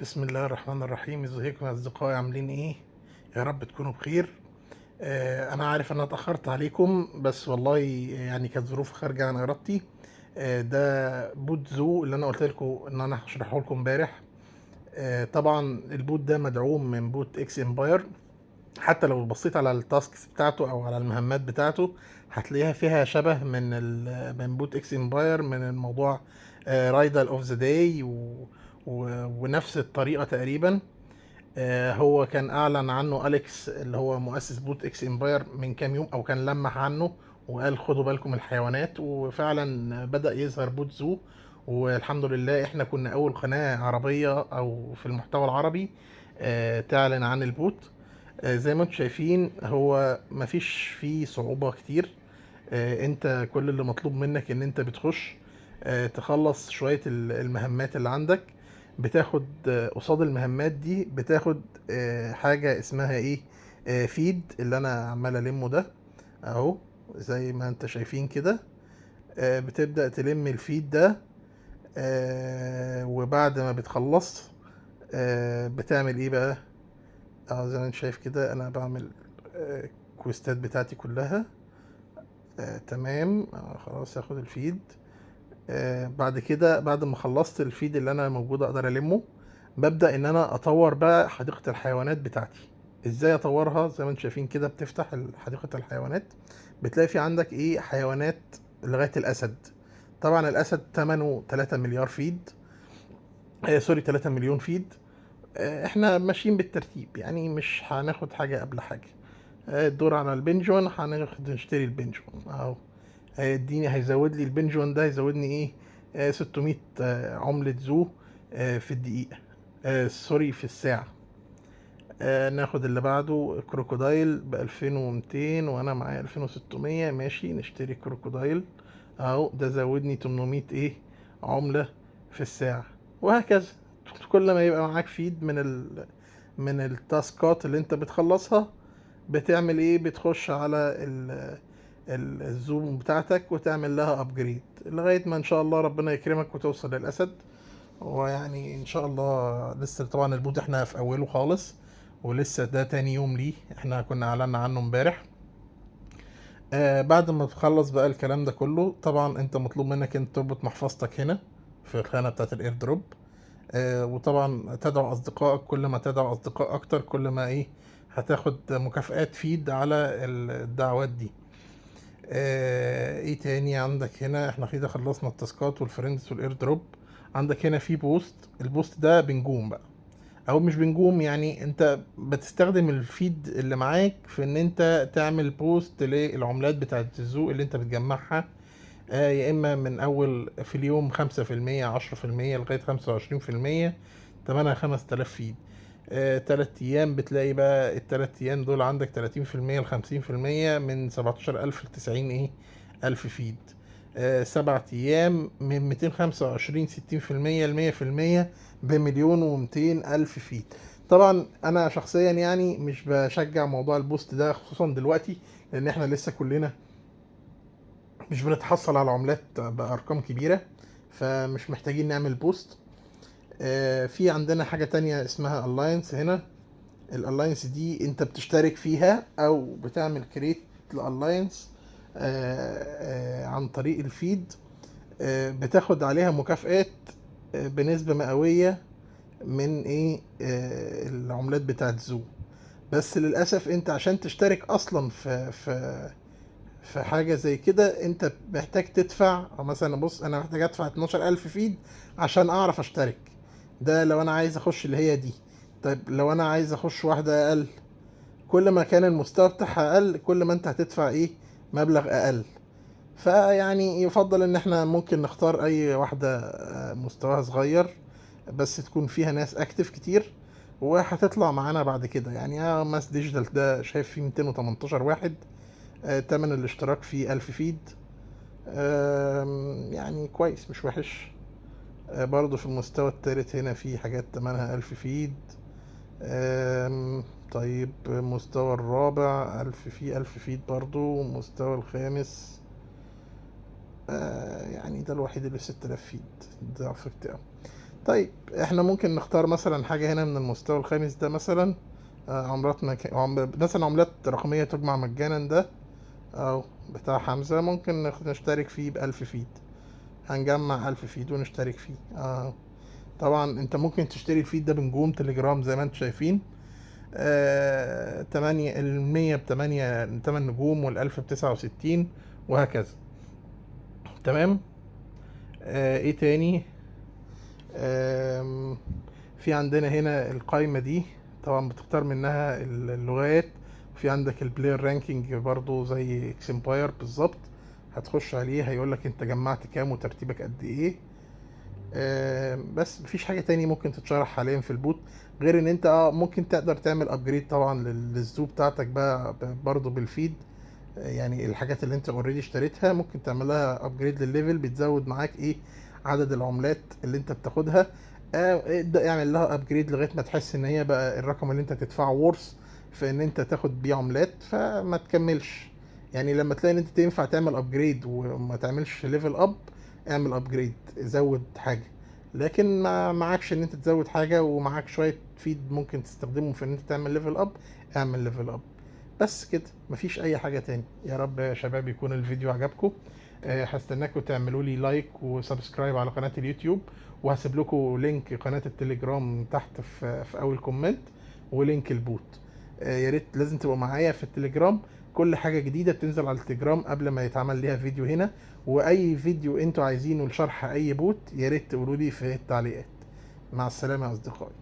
بسم الله الرحمن الرحيم. ازيكم يا اصدقائي؟ عاملين ايه؟ يا رب تكونوا بخير. انا عارف انا اتاخرت عليكم، بس والله يعني كانت ظروف خارجه عن ارادتي. ده بوت زو اللي انا قلت لكم ان انا هشرحه لكم امبارح. طبعا البوت ده مدعوم من بوت اكس امباير. حتى لو بصيت على التاسكس بتاعته او على المهمات بتاعته هتلاقيها فيها شبه من بوت اكس امباير، من الموضوع رايدل اوف ذا داي ونفس الطريقه تقريبا. هو كان اعلن عنه اليكس اللي هو مؤسس بوت اكس امباير من كام يوم، او كان لمح عنه وقال خدوا بالكم من الحيوانات، وفعلا بدأ يظهر بوت زو. والحمد لله احنا كنا اول قناة عربية او في المحتوى العربي تعلن عن البوت. زي ما انتم شايفين هو مفيش فيه صعوبة كتير. انت كل اللي مطلوب منك ان انت بتخش تخلص شوية المهمات اللي عندك. بتاخد قصاد المهمات دي بتاخد حاجة اسمها ايه، فيد اللي انا عمال المه ده اهو. زي ما انت شايفين كده بتبدأ تلم الفيد ده. وبعد ما بتخلص بتعمل ايه بقى؟ زي ما انت شايف كده انا بعمل الكويستات بتاعتي كلها. تمام. خلاص هاخد الفيد. بعد كده بعد ما خلصت الفيد اللي انا موجود اقدر المه، ببدأ ان انا اطور بقى حديقة الحيوانات بتاعتي. ازاي اطورها؟ زي ما انتم شايفين كده بتفتح حديقة الحيوانات، بتلاقي في عندك ايه، حيوانات لغاية الاسد. طبعا الاسد ثمنه 3 مليار فيد، سوري 3 مليون فيد. احنا ماشيين بالترتيب، يعني مش هناخد حاجة قبل حاجة. الدور على البنجون، هناخد نشتري البنجون اهو. هيزود لي البنجون ده، هيزودني ايه، 600 عملة زو في الدقيقة، سوري في الساعة. ناخد اللي بعده كروكودايل ب2200 وانا معايا 2600. ماشي نشتري كروكودايل اهو، ده زودني 800 ايه، عملة في الساعة. وهكذا كل ما يبقى معاك فيد من التاسكات اللي انت بتخلصها، بتعمل ايه، بتخش على الزوم بتاعتك وتعمل لها ابجريد لغاية ما ان شاء الله ربنا يكرمك وتوصل للاسد. ويعني ان شاء الله لسه طبعا البوت احنا في اوله خالص، ولسه ده تاني يوم ليه، احنا كنا اعلنا عنه امبارح. بعد ما تخلص بقى الكلام ده كله، طبعا انت مطلوب منك انت تربط محفظتك هنا في الخانة بتاعت الاير دروب. وطبعا تدعو اصدقائك، كل ما تدعو اصدقاء اكتر كل ما ايه، هتاخد مكافآت فيد على الدعوات دي. ايه تاني عندك هنا؟ احنا كده خلصنا التاسكات والفريندز والاير دروب. عندك هنا في بوست، البوست ده بنجوم بقى او مش بنجوم، يعني انت بتستخدم الفيد اللي معاك في ان انت تعمل بوست للعملات بتاعت الزوق اللي انت بتجمعها. يا اما من اول في اليوم 5%، 10% لغاية 25%، تمنها 5000 فيد. 3 ايام بتلاقي بقى ال3 ايام دول عندك 30% ل50% من 17000 ل90 ايه، الف فيد. 7 ايام من 225 60% ل100%، ب1,200,000 فيد. طبعا انا شخصيا يعني مش بشجع موضوع البوست ده خصوصا دلوقتي، لان احنا لسه كلنا مش بنتحصل على عملات بارقام كبيره، فمش محتاجين نعمل بوست. في عندنا حاجه تانية اسمها الاينس هنا. الالاينس دي انت بتشترك فيها او بتعمل كريت الالاينس عن طريق الفيد. بتاخد عليها مكافآت بنسبة مئوية من ايه، العملات بتاعت زو. بس للأسف انت عشان تشترك اصلا في حاجة زي كده انت محتاج تدفع. او مثلا بص، انا محتاج ادفع 12000 فيد عشان اعرف اشترك. ده لو انا عايز اخش اللي هي دي. طيب لو انا عايز اخش واحدة اقل، كل ما كان المستوى بتاعها اقل كل ما انت هتدفع ايه، مبلغ اقل. فيعني يفضل ان احنا ممكن نختار اي واحدة مستواها صغير، بس تكون فيها ناس اكتف كتير، وهتطلع معانا بعد كده. يعني ماس ديجيتال ده شايف فيه 218 واحد، تمن الاشتراك فيه 1000 فيد. يعني كويس مش وحش. برضو في المستوى التالت هنا في حاجات تمنها 1000 فيد. طيب المستوى الرابع 1000 فيه 1000 فيد برضو. المستوى الخامس يعني ده الوحيد اللي 6000 فيد، ضعف بتاعه. طيب احنا ممكن نختار مثلا حاجة هنا من المستوى الخامس ده مثلا، عملات مثلا عملات رقمية تجمع مجانا ده، او بتاع حمزة، ممكن نشترك فيه ب1000 فيد. هنجمع 1000 فيد ونشترك فيه. طبعا انت ممكن تشتري الفيد ده بنجوم تليجرام زي ما انتم شايفين. 100 ب8 8 نجوم، وال1000 ب69، وهكذا. تمام. ايه تاني؟ آم، في عندنا هنا القائمة دي، طبعا بتختار منها اللغات. وفي عندك البلاير رانكينج برضو زي اكسمباير بالظبط، هتخش عليه هيقولك انت جمعت كام وترتيبك قد ايه. بس مفيش حاجة تاني ممكن تتشرح حاليا في البوت، غير ان انت ممكن تقدر تعمل ابجريد طبعا للزو بتاعتك بقى برضو بالفيد. يعني الحاجات اللي انت اوريدي اشتريتها ممكن تعملها ابجريد للليفل، بتزود معاك ايه؟ عدد العملات اللي انت بتاخدها. ابدأ اعمل لها ابجريد لغاية ما تحس ان هي بقى الرقم اللي انت تدفعه ورث في ان انت تاخد بيه عملات، فما تكملش. يعني لما تلاقي ان انت تنفع تعمل ابجريد وما تعملش ليفل اب، اعمل ابجريد، زود حاجة. لكن ما معكش ان انت تزود حاجة ومعاك شوية فيد ممكن تستخدمهم في ان انت تعمل ليفل اب، اعمل ليفل اب. بس كده، مفيش اي حاجة تاني. يا رب يا شباب يكون الفيديو عجبكم. هستناكم تعملوا لي لايك وسبسكرايب على قناة اليوتيوب، وهسيب لكم لينك قناة التليجرام تحت في اول كومنت، ولينك البوت. يا ريت لازم تبقوا معايا في التليجرام، كل حاجة جديدة بتنزل على التليجرام قبل ما يتعمل ليها فيديو هنا. واي فيديو انتوا عايزينه لشرح اي بوت، يا ريت تقولوا لي في التعليقات. مع السلامة يا اصدقائي.